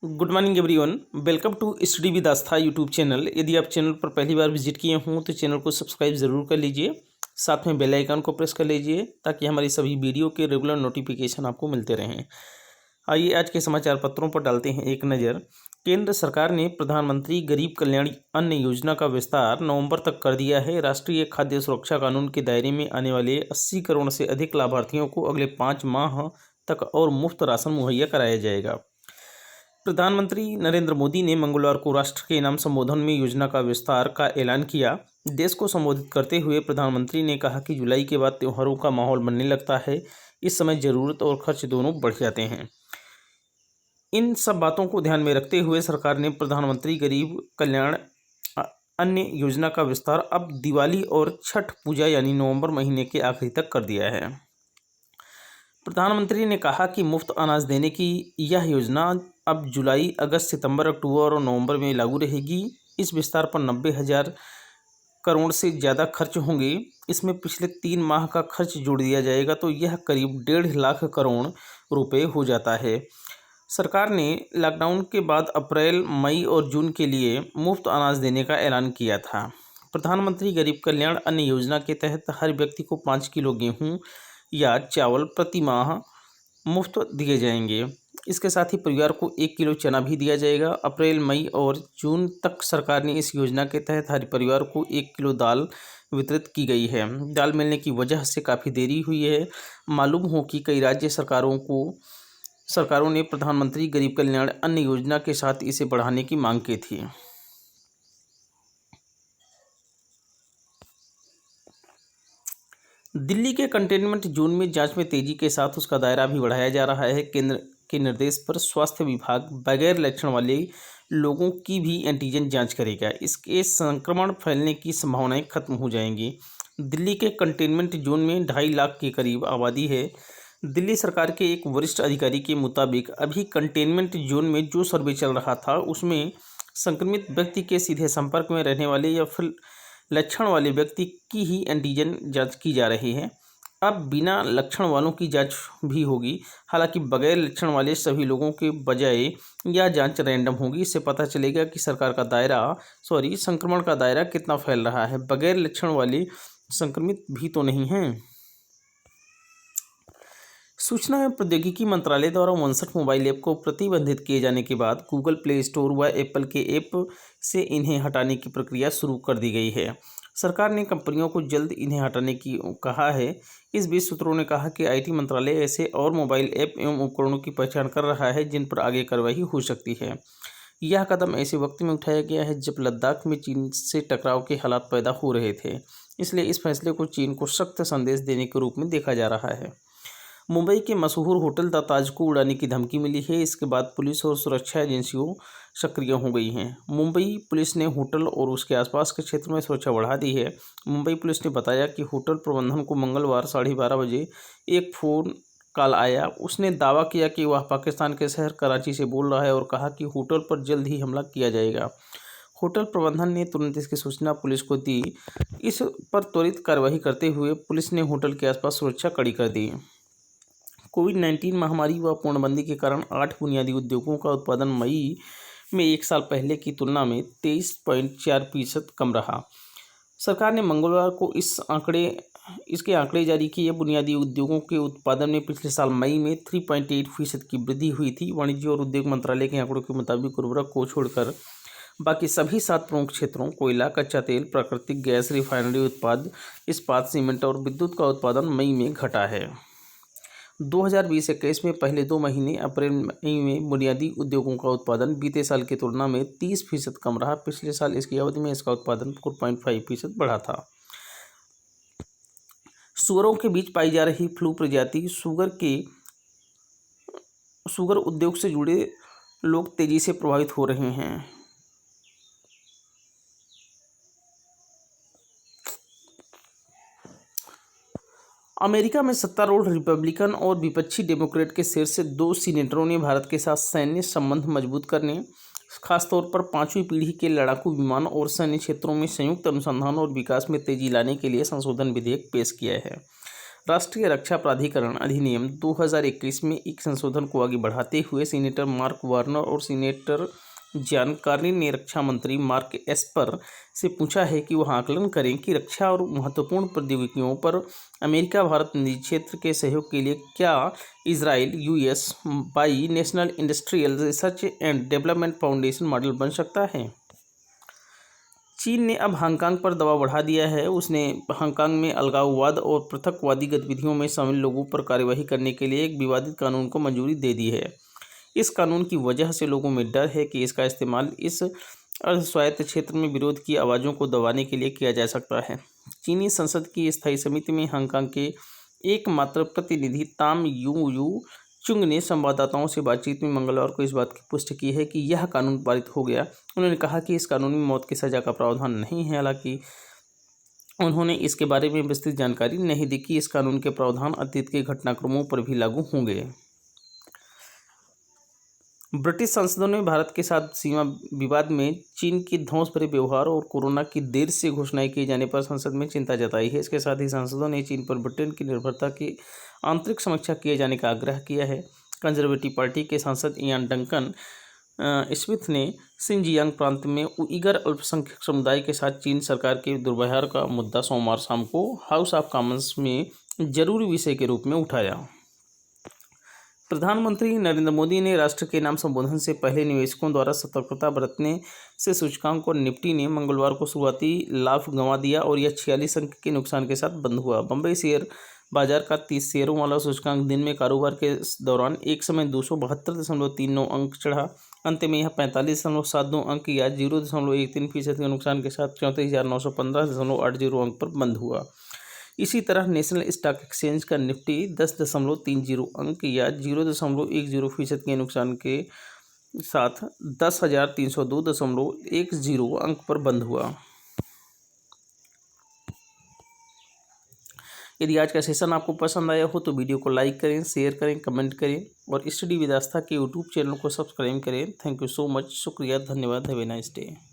Good morning everyone. Welcome to study with Aastha YouTube channel. यदि आप channel पर पहली बार विजिट किए हों तो चैनल को सब्सक्राइब ज़रूर कर लीजिए। साथ में बेल आइकन को प्रेस कर लीजिए ताकि हमारी सभी वीडियो के रेगुलर नोटिफिकेशन आपको मिलते रहें। आइए आज के समाचार पत्रों पर डालते हैं एक नज़र। केंद्र सरकार ने प्रधानमंत्री गरीब कल्याण अन्न योजना का विस्तार नवंबर तक कर दिया है। राष्ट्रीय खाद्य सुरक्षा कानून के दायरे में आने वाले 80 करोड़ से अधिक लाभार्थियों को अगले 5 माह तक और मुफ्त राशन मुहैया कराया जाएगा। प्रधानमंत्री नरेंद्र मोदी ने मंगलवार को राष्ट्र के नाम संबोधन में योजना का विस्तार का ऐलान किया। देश को संबोधित करते हुए प्रधानमंत्री ने कहा कि जुलाई के बाद त्योहारों का माहौल बनने लगता है। इस समय ज़रूरत और खर्च दोनों बढ़ जाते हैं। इन सब बातों को ध्यान में रखते हुए सरकार ने प्रधानमंत्री गरीब कल्याण अन्न योजना का विस्तार अब दिवाली और छठ पूजा यानी नवंबर महीने के आखिरी तक कर दिया है। प्रधानमंत्री ने कहा कि मुफ्त अनाज देने की यह योजना अब जुलाई, अगस्त, सितंबर, अक्टूबर और नवंबर में लागू रहेगी। इस विस्तार पर 90,000 करोड़ से ज़्यादा खर्च होंगे। इसमें पिछले 3 माह का खर्च जोड़ दिया जाएगा तो यह करीब 1.5 लाख करोड़ रुपए हो जाता है। सरकार ने लॉकडाउन के बाद अप्रैल, मई और जून के लिए मुफ्त अनाज देने का ऐलान किया था। प्रधानमंत्री गरीब कल्याण अन्न योजना के तहत हर व्यक्ति को 5 किलो गेहूँ या चावल प्रति माह मुफ्त दिए जाएंगे। इसके साथ ही परिवार को 1 किलो चना भी दिया जाएगा। अप्रैल, मई और जून तक सरकार ने इस योजना के तहत हर परिवार को 1 किलो दाल वितरित की गई है। दाल मिलने की वजह से काफ़ी देरी हुई है। मालूम हो कि कई राज्य सरकारों ने प्रधानमंत्री गरीब कल्याण अन्न योजना के साथ इसे बढ़ाने की मांग की थी। दिल्ली के कंटेनमेंट जोन में जांच में तेजी के साथ उसका दायरा भी बढ़ाया जा रहा है। केंद्र के निर्देश पर स्वास्थ्य विभाग बगैर लक्षण वाले लोगों की भी एंटीजन जांच करेगा। इसके संक्रमण फैलने की संभावनाएं खत्म हो जाएंगी। दिल्ली के कंटेनमेंट जोन में 2.5 लाख के करीब आबादी है। दिल्ली सरकार के एक वरिष्ठ अधिकारी के मुताबिक अभी कंटेनमेंट जोन में जो सर्वे चल रहा था उसमें संक्रमित व्यक्ति के सीधे संपर्क में रहने वाले या फिर लक्षण वाले व्यक्ति की ही एंटीजन जांच की जा रही है। अब बिना लक्षण वालों की जांच भी होगी। हालांकि बगैर लक्षण वाले सभी लोगों के बजाय यह जांच रैंडम होगी। इससे पता चलेगा कि संक्रमण का दायरा कितना फैल रहा है। बगैर लक्षण वाले संक्रमित भी तो नहीं हैं। सूचना एवं प्रौद्योगिकी मंत्रालय द्वारा 59 मोबाइल ऐप को प्रतिबंधित किए जाने के बाद गूगल प्ले स्टोर व एप्पल के ऐप से इन्हें हटाने की प्रक्रिया शुरू कर दी गई है। सरकार ने कंपनियों को जल्द इन्हें हटाने की कहा है। इस बीच सूत्रों ने कहा कि आईटी मंत्रालय ऐसे और मोबाइल ऐप एवं उपकरणों की पहचान कर रहा है जिन पर आगे कार्रवाई हो सकती है। यह कदम ऐसे वक्त में उठाया गया है जब लद्दाख में चीन से टकराव के हालात पैदा हो रहे थे। इसलिए इस फैसले को चीन को सख्त संदेश देने के रूप में देखा जा रहा है। मुंबई के मशहूर होटल द ताज को उड़ाने की धमकी मिली है। इसके बाद पुलिस और सुरक्षा एजेंसियों सक्रिय हो गई हैं। मुंबई पुलिस ने होटल और उसके आसपास के क्षेत्र में सुरक्षा बढ़ा दी है। मुंबई पुलिस ने बताया कि होटल प्रबंधन को मंगलवार 12:30 बजे एक फ़ोन कॉल आया। उसने दावा किया कि वह पाकिस्तान के शहर कराची से बोल रहा है और कहा कि होटल पर जल्द ही हमला किया जाएगा। होटल प्रबंधन ने तुरंत इसकी सूचना पुलिस को दी। इस पर त्वरित कार्रवाई करते हुए पुलिस ने होटल के आसपास सुरक्षा कड़ी कर दी। कोविड-19 महामारी व पूर्णबंदी के कारण 8 बुनियादी उद्योगों का उत्पादन मई में एक साल पहले की तुलना में 23.4% कम रहा। सरकार ने मंगलवार को इसके आंकड़े जारी किए। बुनियादी उद्योगों के उत्पादन में पिछले साल मई में 3.8% की वृद्धि हुई थी। वाणिज्य और उद्योग मंत्रालय के आंकड़ों के मुताबिक उर्वरक को छोड़कर बाकी सभी 7 प्रमुख क्षेत्रों कोयला, कच्चा तेल, प्राकृतिक गैस, रिफाइनरी उत्पाद, इस्पात, सीमेंट और विद्युत का उत्पादन मई में घटा है। 2020-21 में पहले 2 महीने अप्रैल मई में बुनियादी उद्योगों का उत्पादन बीते साल की तुलना में 30% कम रहा। पिछले साल इसकी अवधि में इसका उत्पादन 4.5% बढ़ा था। सुअरों के बीच पाई जा रही फ्लू प्रजाति सुगर उद्योग से जुड़े लोग तेजी से प्रभावित हो रहे हैं। अमेरिका में सत्तारूढ़ रिपब्लिकन और विपक्षी डेमोक्रेट के शीर्ष 2 सीनेटरों ने भारत के साथ सैन्य संबंध मजबूत करने, खासतौर पर 5वीं पीढ़ी के लड़ाकू विमान और सैन्य क्षेत्रों में संयुक्त अनुसंधान और विकास में तेजी लाने के लिए संशोधन विधेयक पेश किया है। राष्ट्रीय रक्षा प्राधिकरण अधिनियम 2021 में एक संशोधन को आगे बढ़ाते हुए सीनेटर मार्क वार्नर और सीनेटर जॉन कार्लिन ने रक्षा मंत्री मार्क एस्पर से पूछा है कि वह आकलन करें कि रक्षा और महत्वपूर्ण प्रौद्योगिकियों पर अमेरिका भारत निजी क्षेत्र के सहयोग के लिए क्या Israel US by national industrial research and development foundation model बन सकता है। चीन ने अब हांगकांग पर दबाव बढ़ा दिया है। उसने हांगकांग में अलगाववाद और पृथकवादी गतिविधियों में शामिल लोगों पर कार्यवाही करने के लिए एक विवादित कानून को मंजूरी दे दी है। इस कानून की वजह से लोगों में डर है कि इसका इस्तेमाल इस अर्धस्वायत्त क्षेत्र में विरोध की आवाज़ों को दबाने के लिए किया जा सकता है। चीनी संसद की स्थायी समिति में हांगकांग के एकमात्र प्रतिनिधि ताम यू चुंग ने संवाददाताओं से बातचीत में मंगलवार को इस बात की पुष्टि की है कि यह कानून पारित हो गया। उन्होंने कहा कि इस कानून में मौत की सज़ा का प्रावधान नहीं है। हालांकि उन्होंने इसके बारे में विस्तृत जानकारी नहीं दी कि इस कानून के प्रावधान अतीत के घटनाक्रमों पर भी लागू होंगे। ब्रिटिश सांसदों ने भारत के साथ सीमा विवाद में चीन के ध्वंस भरे व्यवहार और कोरोना की देर से घोषणाएं किए जाने पर संसद में चिंता जताई है। इसके साथ ही सांसदों ने चीन पर ब्रिटेन की निर्भरता की आंतरिक समीक्षा किए जाने का आग्रह किया है। कंजर्वेटिव पार्टी के सांसद इयान डंकन स्मिथ ने सिंजियांग प्रांत में उइगर अल्पसंख्यक समुदाय के साथ चीन सरकार के दुर्व्यवहार का मुद्दा सोमवार शाम को हाउस ऑफ कॉमन्स में जरूरी विषय के रूप में उठाया। प्रधानमंत्री नरेंद्र मोदी ने राष्ट्र के नाम संबोधन से पहले निवेशकों द्वारा सतर्कता बरतने से सूचकांक और निफ्टी ने मंगलवार को शुरुआती लाभ गंवा दिया और यह 46 अंक के नुकसान के साथ बंद हुआ। बंबई शेयर बाजार का 30 शेयरों वाला सूचकांक दिन में कारोबार के दौरान एक समय 272.39 अंक चढ़ा। अंत में यह 45.72 अंक या 0.13% के नुकसान के साथ 34,915.80 अंक पर बंद हुआ। इसी तरह नेशनल स्टॉक एक्सचेंज का निफ्टी 10.30 अंक या 0.10% के नुकसान के साथ 10,302.10 अंक पर बंद हुआ। यदि आज का सेशन आपको पसंद आया हो तो वीडियो को लाइक करें, शेयर करें, कमेंट करें और स्टडी विद आस्था के यूट्यूब चैनल को सब्सक्राइब करें। Thank you so much. शुक्रिया, धन्यवाद। Have a nice day.